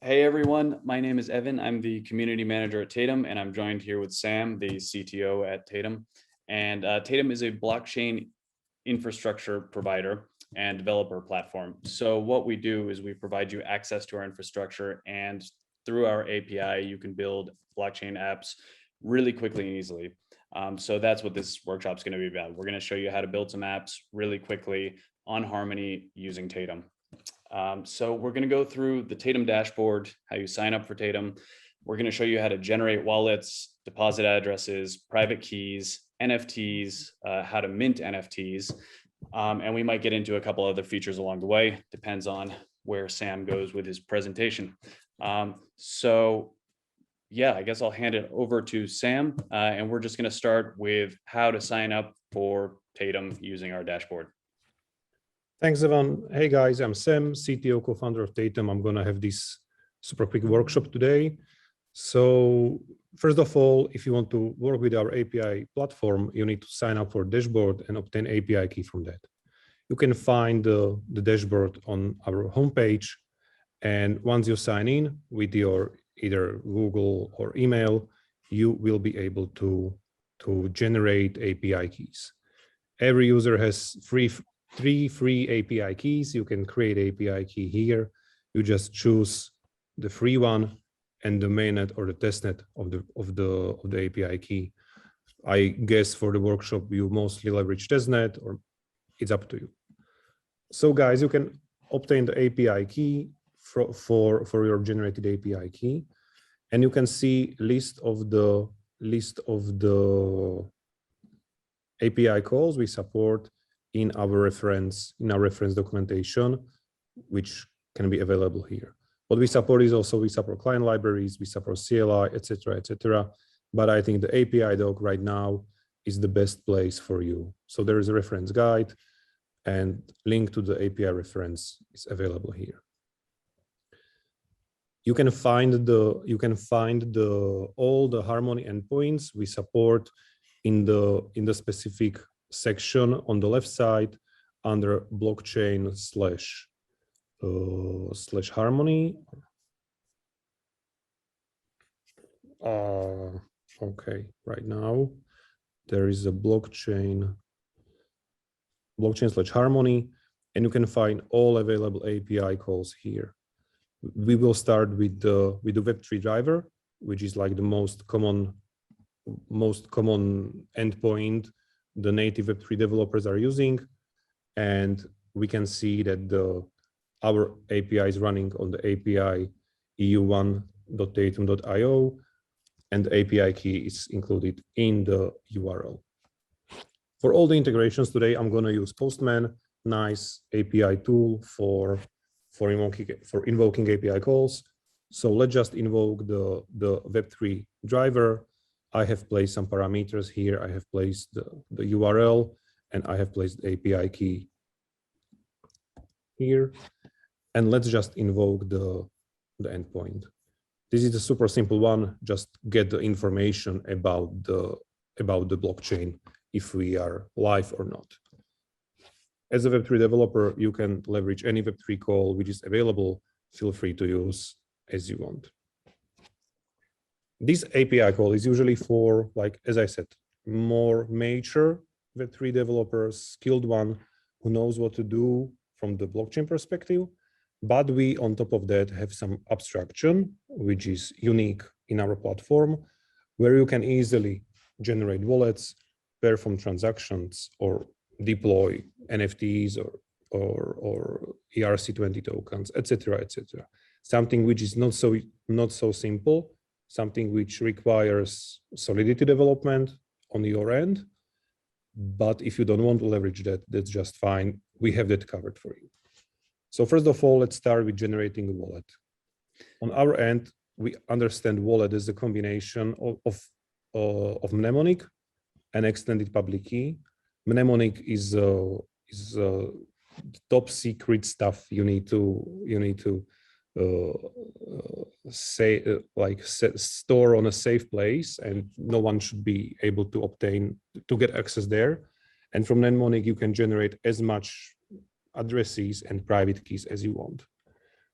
Hey everyone, my name is Evan. I'm the community manager at Tatum, and I'm joined here with Sam, the CTO at Tatum. And Tatum is a blockchain infrastructure provider and developer platform. So what we do is we provide you access to our infrastructure, and through our API, you can build blockchain apps really quickly and easily. So that's what this workshop is going to be about. We're going to show you how to build some apps really quickly on Harmony using Tatum. So we're going to go through the Tatum dashboard, how you sign up for Tatum. We're going to show you how to generate wallets, deposit addresses, private keys, NFTs, how to mint NFTs. And we might get into a couple other features along the way. Depends on where Sam goes with his presentation. So yeah, I guess I'll hand it over to Sam, and we're just going to start with how to sign up for Tatum using our dashboard. Thanks, Evan. Hey guys, I'm Sam, CTO, co-founder of Tatum. I'm gonna have this super quick workshop today. So first of all, if you want to work with our API platform, you need to sign up for dashboard and obtain API key from that. You can find the dashboard on our homepage. And once you sign in with your either Google or email, you will be able to generate API keys. Every user has three free API keys. You can create API key here. You just choose the free one and the mainnet or the testnet of the API key. I guess for the workshop you mostly leverage testnet, or it's up to you. So guys, you can obtain the API key for your generated API key, and you can see list of the API calls we support in our reference documentation, which can be available here. What we support is also we support client libraries, we support CLI, etc., etc. But I think the API doc right now is the best place for you. So there is a reference guide, and link to the API reference is available here. You can find all the Harmony endpoints we support in the specific section on the left side under blockchain / Harmony. Okay, right now there is a blockchain / Harmony, and you can find all available API calls here. We will start with the Web3 driver, which is like the most common endpoint the native Web3 developers are using, and we can see that our API is running on the API eu1.tatum.io, and the API key is included in the URL. For all the integrations today, I'm going to use Postman, nice API tool for invoking API calls. So let's just invoke the Web3 driver. I have placed some parameters here. I have placed the URL, and I have placed the API key here. And let's just invoke the endpoint. This is a super simple one. Just get the information about the blockchain, if we are live or not. As a Web3 developer, you can leverage any Web3 call which is available. Feel free to use as you want. This API call is usually for, like, as I said, more mature Web3 developers, skilled one who knows what to do from the blockchain perspective. But we, on top of that, have some abstraction, which is unique in our platform, where you can easily generate wallets, perform transactions, or deploy NFTs or ERC20 tokens, etc., etc. Something which is not so simple. Something which requires solidity development on your end. But if you don't want to leverage that, that's just fine. We have that covered for you. So first of all, let's start with generating a wallet. On our end, we understand wallet as a combination of mnemonic and extended public key. Mnemonic is top secret stuff you need to store on a safe place, and no one should be able to get access there. And from mnemonic, you can generate as much addresses and private keys as you want.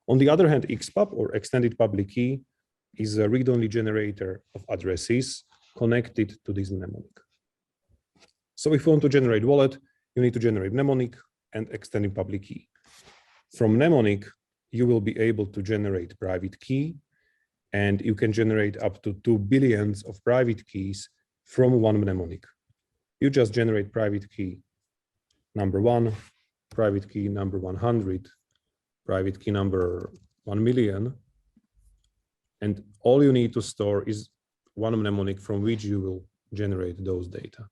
On the other hand, XPub, or extended public key, is a read-only generator of addresses connected to this mnemonic. So if you want to generate wallet, you need to generate mnemonic and extended public key. From mnemonic, you will be able to generate private key, and you can generate up to 2 billion of private keys from one mnemonic. You just generate private key number 1, private key number 100, private key number 1 million, and all you need to store is one mnemonic from which you will generate those data.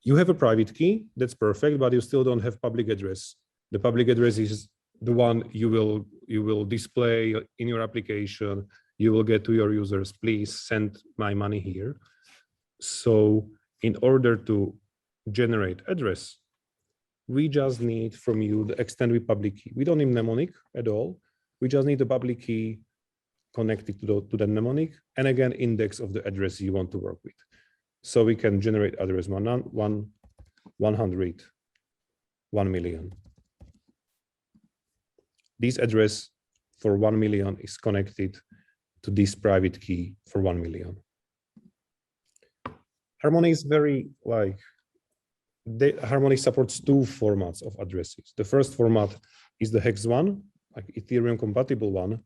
You have a private key, that's perfect, but you still don't have public address. The public address is the one you will display in your application. You will get to your users, please send my money here. So in order to generate address, we just need from you the extended public key. We don't need mnemonic at all. We just need the public key connected to the mnemonic, and again, index of the address you want to work with. So we can generate address 100, 1 million. This address for 1 million is connected to this private key for 1 million. Harmony is very Harmony supports 2 formats of addresses. The first format is the hex one, like Ethereum compatible one,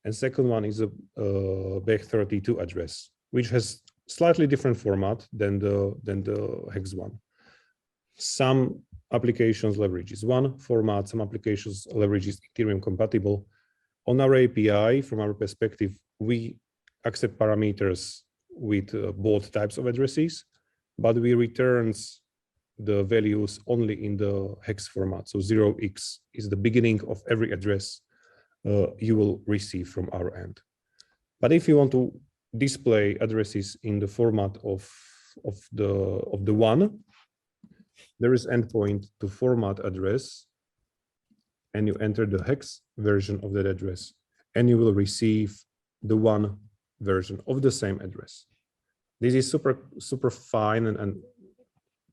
and second one is a bech32 address, which has slightly different format than the hex one. Some applications leverages one format, some applications leverages Ethereum compatible. On our API, from our perspective, we accept parameters with both types of addresses, but we returns the values only in the hex format. So 0x is the beginning of every address you will receive from our end. But if you want to display addresses in the format of the one, there is endpoint to format address, and you enter the hex version of that address, and you will receive the one version of the same address. This is super fine and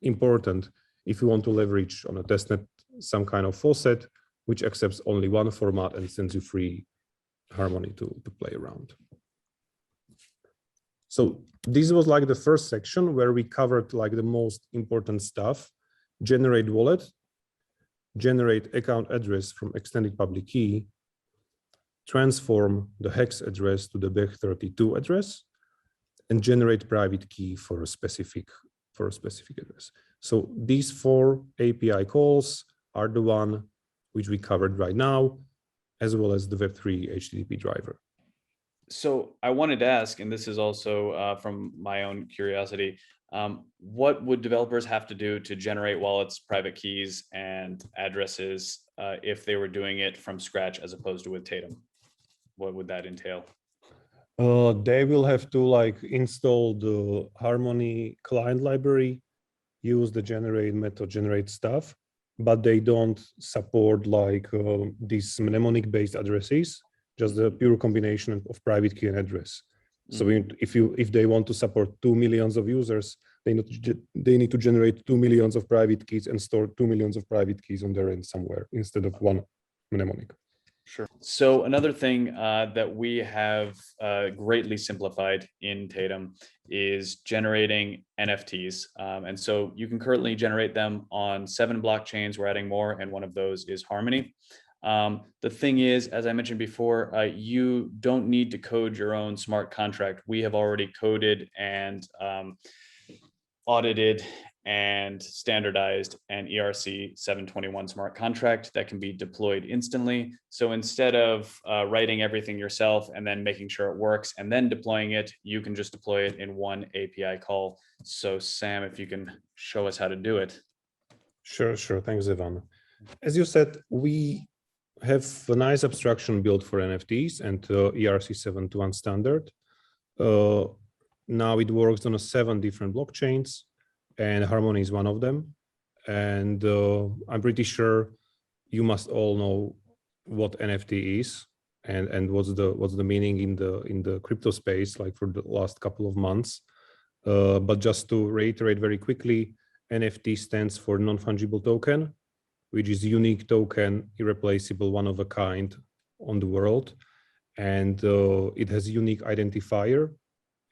important if you want to leverage on a testnet some kind of faucet which accepts only one format and sends you free Harmony to play around. So this was like the first section where we covered like the most important stuff: generate wallet, generate account address from extended public key, transform the hex address to the bech32 address, and generate private key for a specific address. So these 4 API calls are the one which we covered right now, as well as the Web3 HTTP driver. So I wanted to ask, and this is also from my own curiosity, what would developers have to do to generate wallets, private keys, and addresses if they were doing it from scratch as opposed to with Tatum? What would that entail? They will have to like install the Harmony client library, use the generate method, generate stuff, but they don't support like these mnemonic-based addresses, just the pure combination of private key and address. So if they want to support 2 million of users, they need to generate 2 million of private keys and store 2 million of private keys on their end somewhere instead of one mnemonic. Sure. So another thing that we have greatly simplified in Tatum is generating NFTs. And so you can currently generate them on 7 blockchains. We're adding more, and one of those is Harmony. The thing is, as I mentioned before, you don't need to code your own smart contract. We have already coded and audited and standardized an ERC 721 smart contract that can be deployed instantly. So instead of writing everything yourself and then making sure it works and then deploying it, you can just deploy it in one API call. So Sam, if you can show us how to do it. Sure. Thanks, Ivan. As you said, we have a nice abstraction built for NFTs and ERC 721 standard. Now it works on 7 different blockchains, and Harmony is one of them. And I'm pretty sure you must all know what NFT is and what's the meaning in the crypto space, like for the last couple of months. But just to reiterate very quickly, NFT stands for non-fungible token. which is unique token, irreplaceable, one of a kind on the world. And it has a unique identifier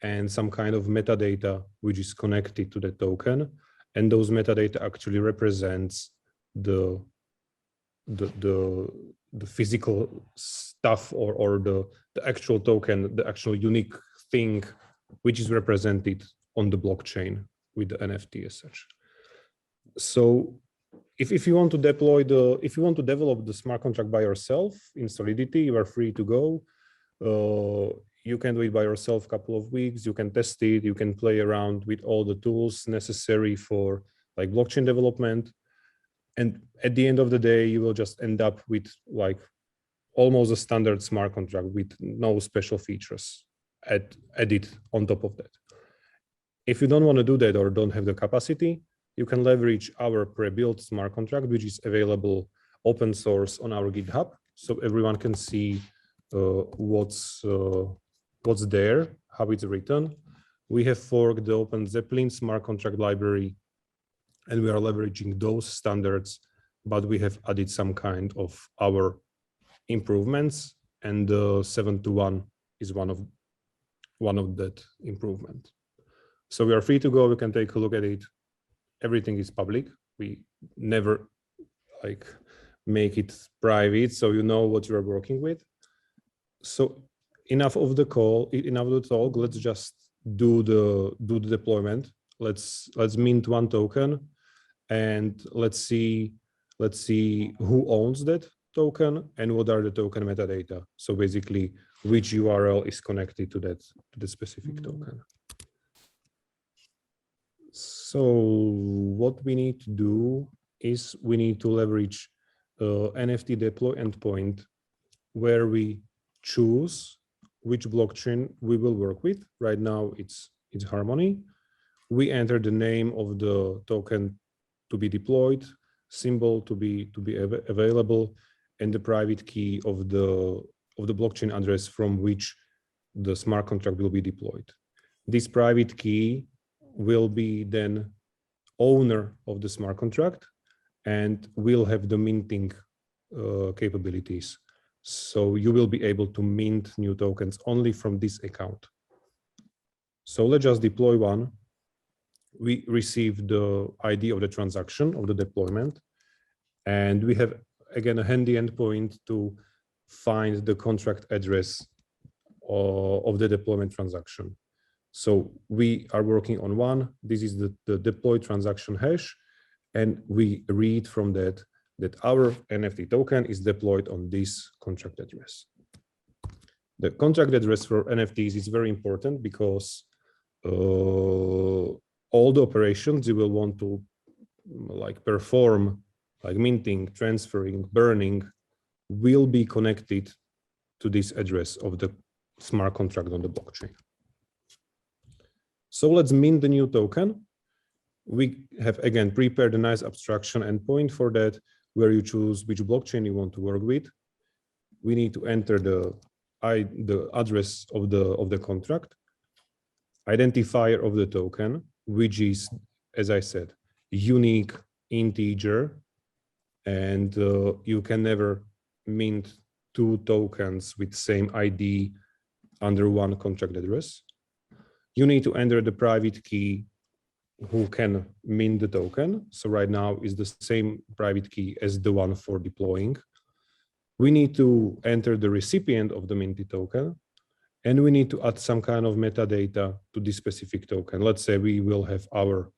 and some kind of metadata which is connected to the token. And those metadata actually represents the physical stuff or the actual token, the actual unique thing which is represented on the blockchain with the NFT as such. So if you want to develop the smart contract by yourself in Solidity, you are free to go. You can do it by yourself a couple of weeks. You can test it. You can play around with all the tools necessary for like blockchain development. And at the end of the day, you will just end up with like almost a standard smart contract with no special features added on top of that. If you don't want to do that or don't have the capacity, you can leverage our pre-built smart contract, which is available open source on our GitHub, so everyone can see what's there, how it's written. We have forked the Open Zeppelin smart contract library, and we are leveraging those standards, but we have added some kind of our improvements, and the 7.2.1 is one of that improvement. So we are free to go. We can take a look at it. Everything is public. We never like make it private, so you know what you are working with. So enough of the talk. Let's just do the deployment. Let's mint one token, and let's see who owns that token and what are the token metadata. So basically, which URL is connected to the specific token. So what we need to do is we need to leverage NFT deploy endpoint where we choose which blockchain we will work with. Right now it's Harmony. We enter the name of the token to be deployed, symbol to be available, and the private key of the blockchain address from which the smart contract will be deployed. This private key will be then owner of the smart contract and will have the minting capabilities. So you will be able to mint new tokens only from this account. So let's just deploy one. We receive the ID of the transaction of the deployment, and we have again a handy endpoint to find the contract address of the deployment transaction. So we are working on one. This is the deploy transaction hash, and we read from that our NFT token is deployed on this contract address. The contract address for NFTs is very important because all the operations you will want to like perform, like minting, transferring, burning, will be connected to this address of the smart contract on the blockchain. So let's mint the new token. We have again prepared a nice abstraction endpoint for that, where you choose which blockchain you want to work with. We need to enter the address of the contract, identifier of the token, which is, as I said, unique integer, and you can never mint two tokens with same ID under one contract address. You need to enter the private key who can mint the token. So right now is the same private key as the one for deploying. We need to enter the recipient of the minted token, and we need to add some kind of metadata to this specific token. Let's say we will have our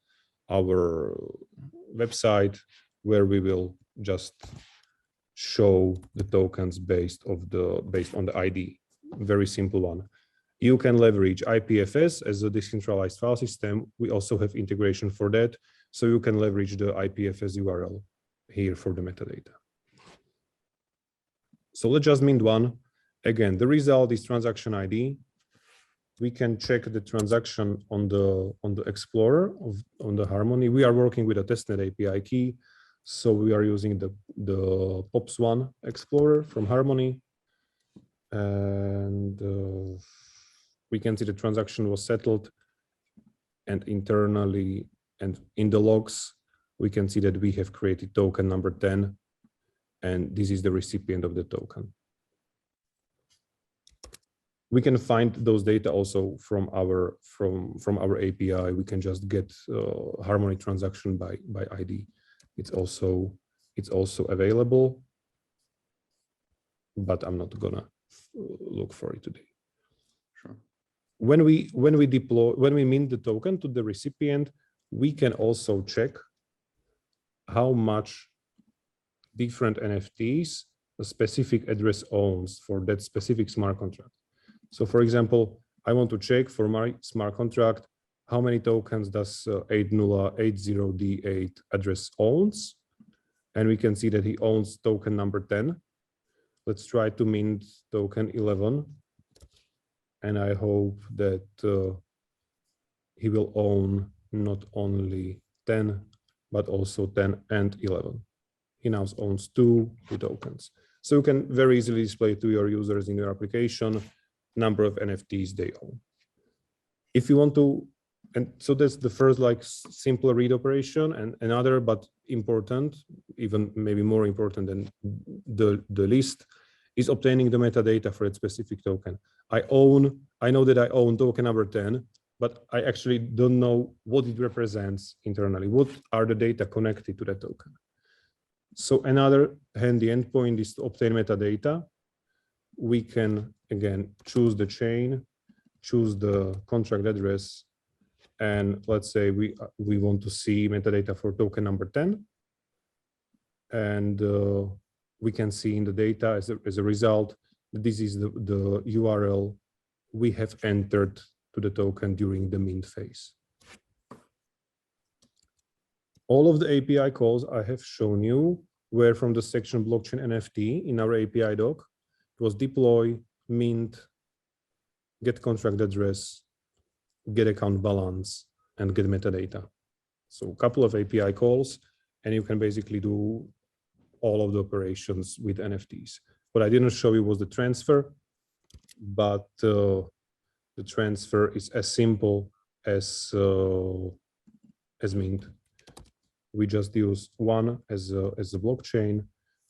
website where we will just show the tokens based on the ID. Very simple one. You can leverage IPFS as a decentralized file system. We also have integration for that. So you can leverage the IPFS URL here for the metadata. So let's just mint one. Again, the result is transaction ID. We can check the transaction on the Explorer on the Harmony. We are working with a testnet API key. So we are using the POPS1 Explorer from Harmony. And we can see the transaction was settled, and internally and in the logs, we can see that we have created token number 10, and this is the recipient of the token. We can find those data also from our API. We can just get harmonic transaction by ID. It's also available, but I'm not gonna look for it today. Sure. When we mint the token to the recipient, we can also check how much different NFTs a specific address owns for that specific smart contract. So for example, I want to check for my smart contract, how many tokens does 80D8 address owns? And we can see that he owns token number 10. Let's try to mint token 11. And I hope that he will own not only 10, but also 10 and 11. He now owns two tokens. So you can very easily display to your users in your application number of NFTs they own. If you want to, and so that's the first like simple read operation, and another but important, even maybe more important than the list, is obtaining the metadata for a specific token. I know that I own token number 10, but I actually don't know what it represents internally. What are the data connected to that token? So another handy endpoint is to obtain metadata. We can, again, choose the chain, choose the contract address, and let's say we want to see metadata for token number 10. And we can see in the data as a result, this is the URL we have entered to the token during the mint phase. All of the API calls I have shown you were from the section blockchain NFT in our API doc. It was deploy, mint, get contract address, get account balance, and get metadata. So a couple of API calls, and you can basically do all of the operations with NFTs. What I didn't show you was the transfer, but the transfer is as simple as mint. We just use one as a blockchain.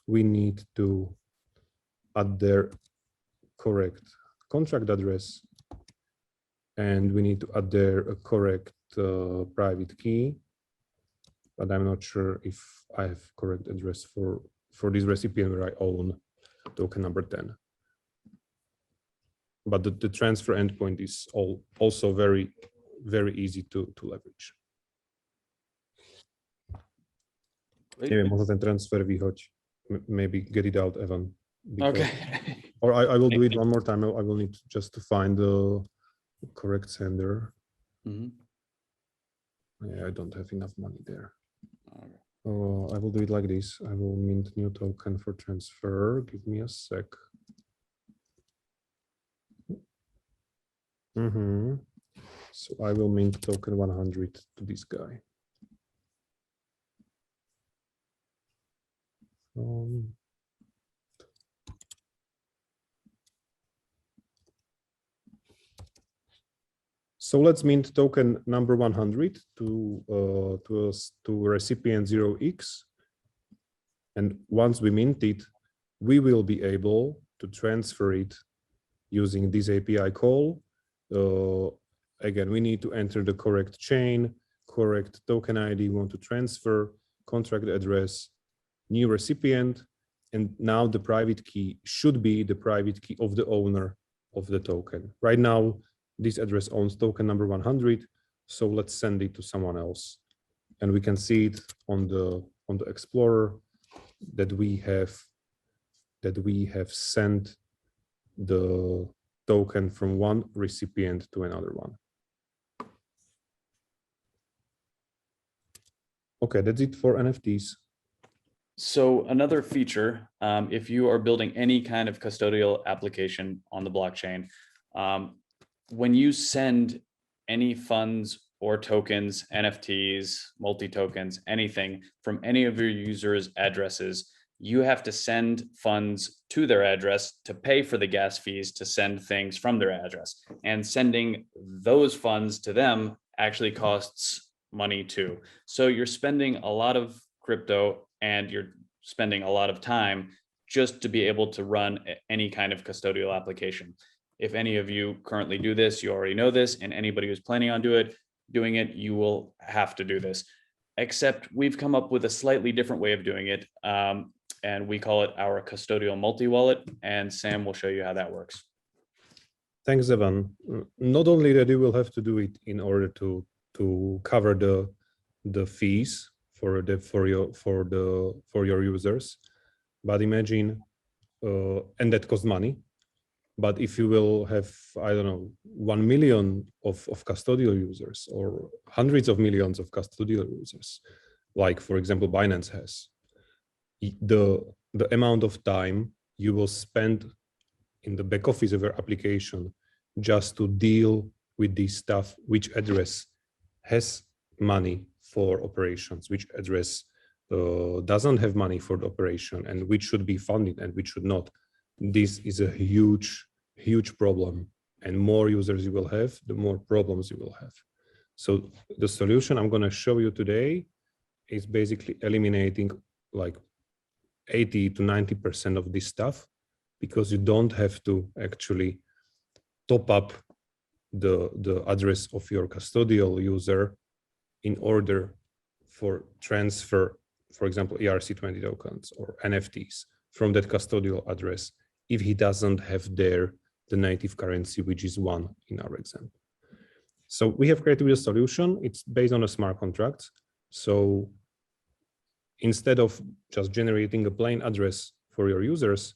We need to add their correct contract address, and we need to add their correct private key. But I'm not sure if I have correct address for this recipient where I own token number 10. But the transfer endpoint is also very, very easy to leverage. Neviem, možno ten transfer vyhoď. Maybe get it out, Evan. Okay. Or I will do it one more time. I will need just to find the correct sender. Mm-hmm. Yeah, I don't have enough money there. Okay. I will do it like this. I will mint new token for transfer. Give me a sec. So I will mint token 100 to this guy. So let's mint token number 100 to recipient 0x. And once we mint it, we will be able to transfer it using this API call. Again, we need to enter the correct chain, correct token ID we want to transfer, contract address, new recipient, and now the private key should be the private key of the owner of the token. Right now, this address owns token number 100, so let's send it to someone else. And we can see it on the Explorer that we have sent the token from one recipient to another one. Okay, that's it for NFTs. So another feature, if you are building any kind of custodial application on the blockchain, when you send any funds or tokens, NFTs, multi-tokens, anything from any of your users' addresses, you have to send funds to their address to pay for the gas fees to send things from their address. And sending those funds to them actually costs money too. So you're spending a lot of crypto and you're spending a lot of time just to be able to run any kind of custodial application. If any of you currently do this, you already know this, and anybody who's planning on doing it, you will have to do this. Except we've come up with a slightly different way of doing it, and we call it our custodial multi-wallet, and Sam will show you how that works. Thanks, Evan. Not only that you will have to do it in order to cover the fees for your users, but imagine and that costs money. But if you will have, I don't know, 1 million of custodial users or hundreds of millions of custodial users, like for example Binance has, the amount of time you will spend in the back office of your application just to deal with this stuff, which address has money for operations, which address doesn't have money for the operation, and which should be funded and which should not. This is a huge problem, and more users you will have, the more problems you will have. So the solution I'm going to show you today is basically eliminating like 80 to 90% of this stuff, because you don't have to actually top up the address of your custodial user in order for transfer, for example, ERC20 tokens or NFTs from that custodial address if he doesn't have there the native currency, which is one in our example. So we have created a solution. It's based on a smart contract. So instead of just generating a plain address for your users,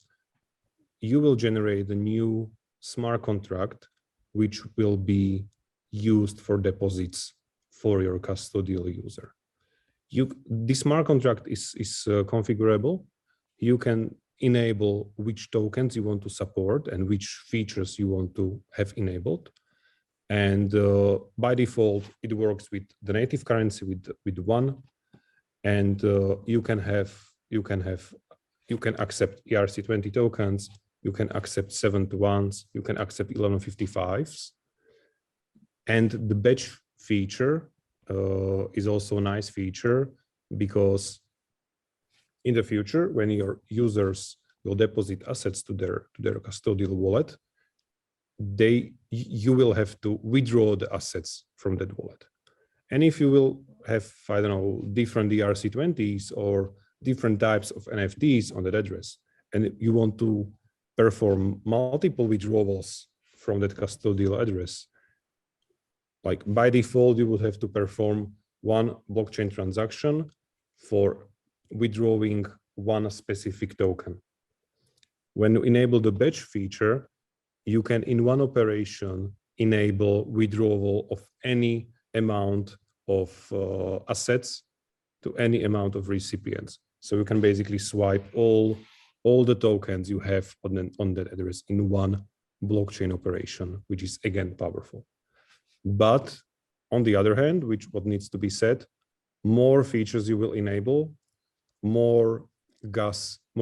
you will generate a new smart contract, which will be used for deposits for your custodial user. This smart contract is configurable. You can enable which tokens you want to support and which features you want to have enabled. And by default, it works with the native currency with one. And you can accept ERC20 tokens. You can accept 7-to-1s. You can accept 1155s. And the batch feature is also a nice feature, because in the future, when your users will deposit assets to their custodial wallet, you will have to withdraw the assets from that wallet. And if you will have, I don't know, different ERC20s or different types of NFTs on that address, and you want to perform multiple withdrawals from that custodial address, like by default, you would have to perform one blockchain transaction for withdrawing one specific token. When you enable the batch feature, you can in one operation enable withdrawal of any amount of assets to any amount of recipients. So you can basically swipe all the tokens you have on that address in one blockchain operation, which is again powerful. But on the other hand, what needs to be said, more features you will enable, more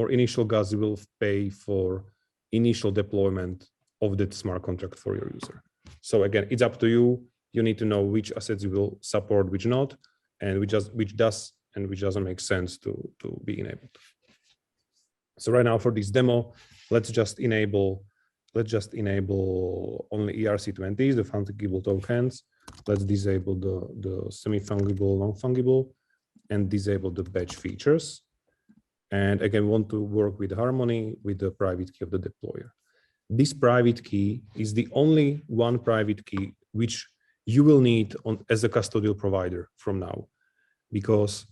initial gas you will pay for initial deployment of that smart contract for your user. So again, it's up to you. You need to know which assets you will support, which not, and which does and which doesn't make sense to be enabled. So right now for this demo, let's just enable only ERC20s, the fungible tokens. Let's disable the semi-fungible, non-fungible, and disable the batch features. And again, want to work with harmony with the private key of the deployer. This private key is the only one private key which you will need as a custodial provider from now, because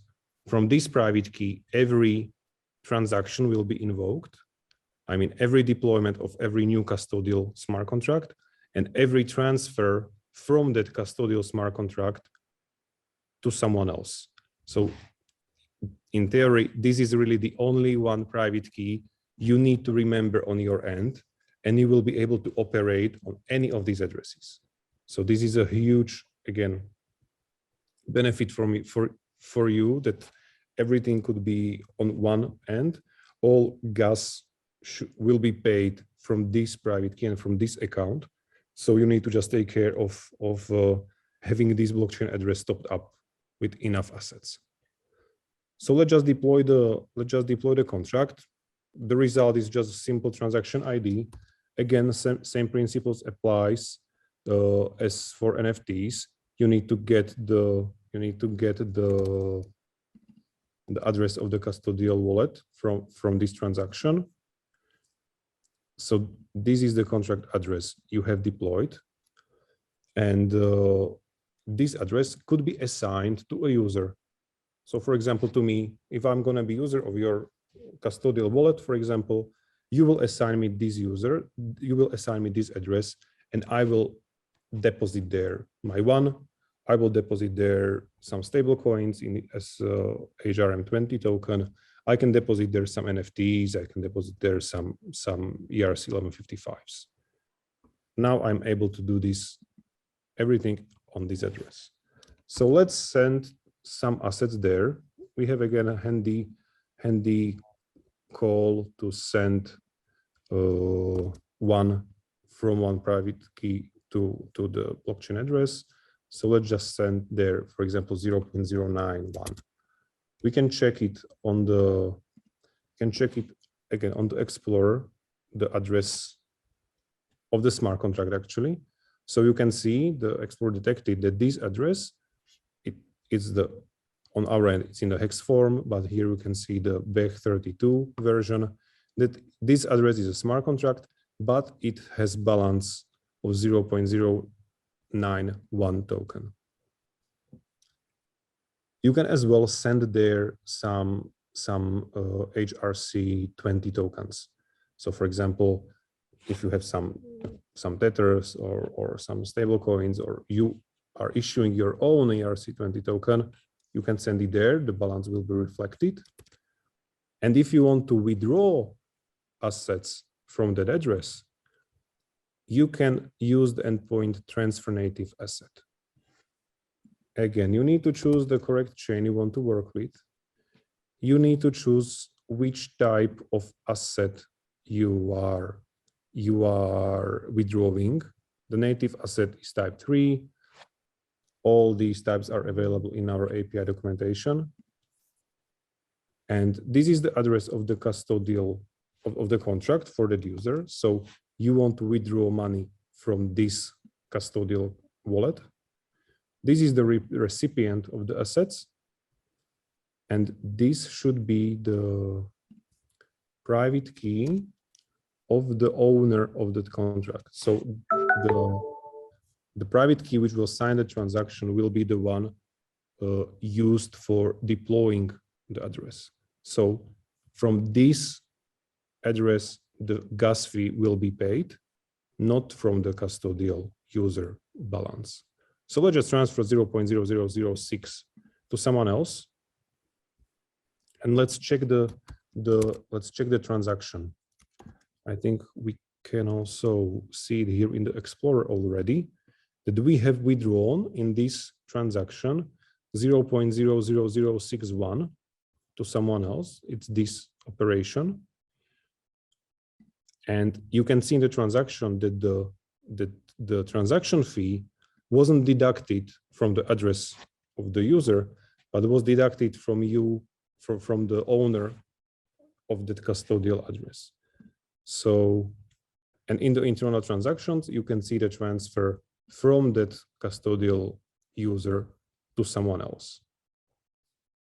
from this private key, every transaction will be invoked. I mean, every deployment of every new custodial smart contract and every transfer from that custodial smart contract to someone else. So in theory, this is really the only one private key you need to remember on your end, and you will be able to operate on any of these addresses. So this is a huge, again, benefit for you, that everything could be on one end. All gas will be paid from this private key and from this account. So you need to just take care of having this blockchain address topped up with enough assets. So let's just deploy the contract. The result is just a simple transaction ID. Again, same principles applies as for NFTs. You need to get the address of the custodial wallet from this transaction. So this is the contract address you have deployed, and this address could be assigned to a user. So for example, to me, if I'm going to be user of your custodial wallet, for example, you will assign me this user, you will assign me this address, and I will deposit there my one. I will deposit there some stable coins as HRM20 token. I can deposit there some NFTs. I can deposit there some ERC1155s. Now I'm able to do this, everything on this address. So let's send some assets there. We have again a handy call to send one private key to the blockchain address. So let's just send there, for example, 0.091. We can check it on the again on the Explorer, the address of the smart contract actually. So you can see the Explorer detected that this address, it's on our end, it's in the hex form, but here you can see the BEG32 version, that this address is a smart contract, but it has balance of 0.091 token. You can as well send there some HRC20 tokens. So for example, if you have some tethers or some stable coins, or you are issuing your own ERC20 token, you can send it there, the balance will be reflected. And if you want to withdraw assets from that address, you can use the endpoint transfer native asset. Again, you need to choose the correct chain you want to work with. You need to choose which type of asset you are withdrawing. The native asset is type 3. All these types are available in our API documentation. And this is the address of the custodial of the contract for the user. So you want to withdraw money from this custodial wallet. This is the recipient of the assets. And this should be the private key of the owner of that contract. So the private key which will sign the transaction will be the one used for deploying the address. So from this address, the gas fee will be paid, not from the custodial user balance. So let's just transfer 0.0006 to someone else, and let's check the transaction. I think we can also see it here in the Explorer already that we have withdrawn in this transaction 0.00061 to someone else. It's this operation. And you can see in the transaction that the transaction fee wasn't deducted from the address of the user, but was deducted from you, from the owner of that custodial address. So, and in the internal transactions, you can see the transfer from that custodial user to someone else.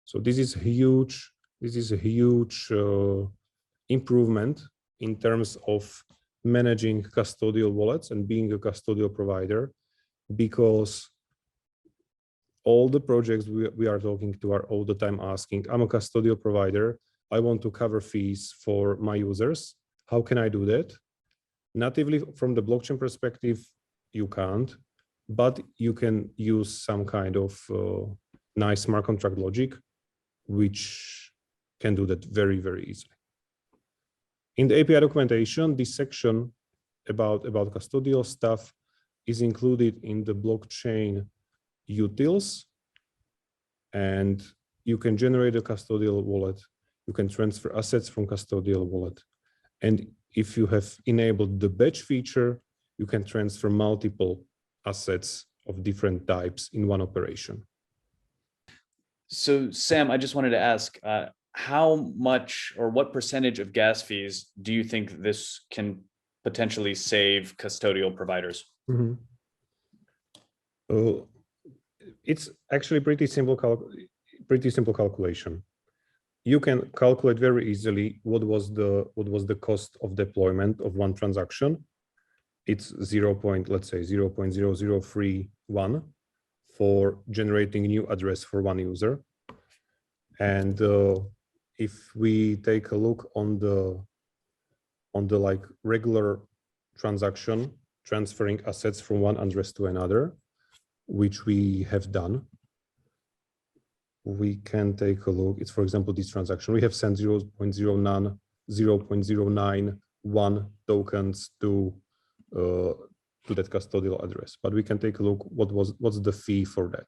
So this is huge. This is a huge improvement in terms of managing custodial wallets and being a custodial provider, because all the projects we are talking to are all the time asking, I'm a custodial provider, I want to cover fees for my users. How can I do that? Natively from the blockchain perspective, you can't, but you can use some kind of nice smart contract logic, which can do that very, very easily. In the API documentation, this section about custodial stuff is included in the blockchain utils, and you can generate a custodial wallet. You can transfer assets from custodial wallet. And if you have enabled the batch feature, you can transfer multiple assets of different types in one operation. So Sam, I just wanted to ask, how much or what percentage of gas fees do you think this can potentially save custodial providers? Mhm. It's actually pretty simple calculation. You can calculate very easily what was the cost of deployment of one transaction. It's 0. Let's say 0.0031 for generating new address for one user. And if we take a look on the like regular transaction, transferring assets from one address to another, which we have done, we can take a look. It's, for example, this transaction. We have sent 0.091 tokens to that custodial address, but we can take a look what's the fee for that.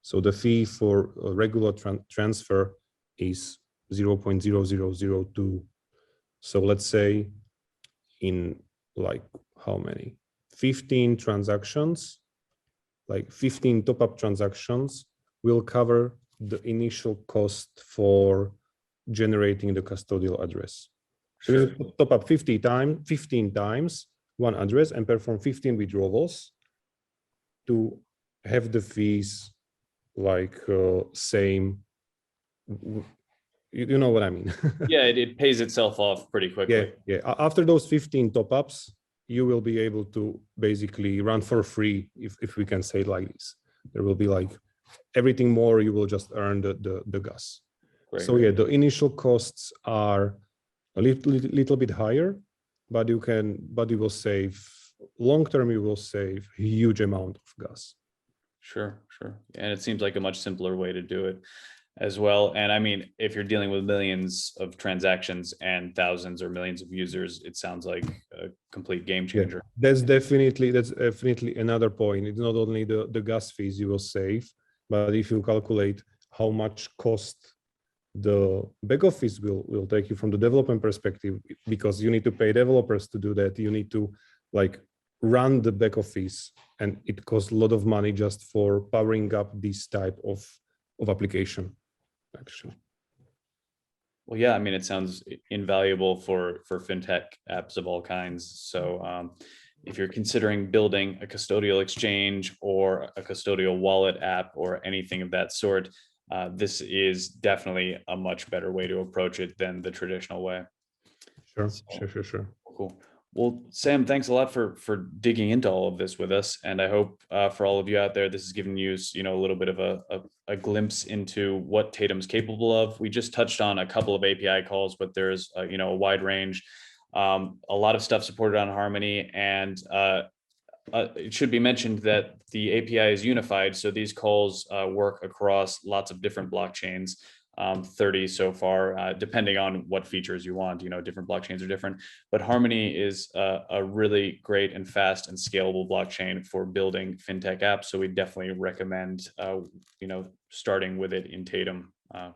So the fee for a regular transfer is 0.0002. So let's say in like how many? 15 transactions, like 15 top-up transactions will cover the initial cost for generating the custodial address. So Sure. you top up 15 times one address and perform 15 withdrawals to have the fees like same. You know what I mean? Yeah, it pays itself off pretty quickly. Yeah. After those 15 top-ups, you will be able to basically run for free, if we can say it like this. There will be like everything more, you will just earn the gas. Great. So yeah, the initial costs are a little bit higher, but you will save long term. You will save a huge amount of gas. Sure. And it seems like a much simpler way to do it as well. And I mean, if you're dealing with millions of transactions and thousands or millions of users, it sounds like a complete game changer. Yeah, that's definitely another point. It's not only the gas fees you will save, but if you calculate how much cost the back office will take you from the development perspective, because you need to pay developers to do that. You need to like run the back office, and it costs a lot of money just for powering up this type of application, actually. Well, yeah, I mean, it sounds invaluable for fintech apps of all kinds. So if you're considering building a custodial exchange or a custodial wallet app or anything of that sort, this is definitely a much better way to approach it than the traditional way. Sure. Cool. Well, Sam, thanks a lot for digging into all of this with us, and I hope for all of you out there, this has given you a little bit of a glimpse into what Tatum's capable of. We just touched on a couple of API calls, but there's a wide range, a lot of stuff supported on Harmony, and it should be mentioned that the API is unified, so these calls work across lots of different blockchains. 30 so far, depending on what features you want. Different blockchains are different, but Harmony is a really great and fast and scalable blockchain for building fintech apps. So we definitely recommend, starting with it in Tatum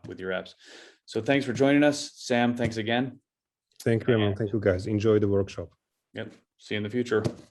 with your apps. So thanks for joining us, Sam. Thanks again. Thank you, everyone. Thank you, guys. Enjoy the workshop. Yep. See you in the future.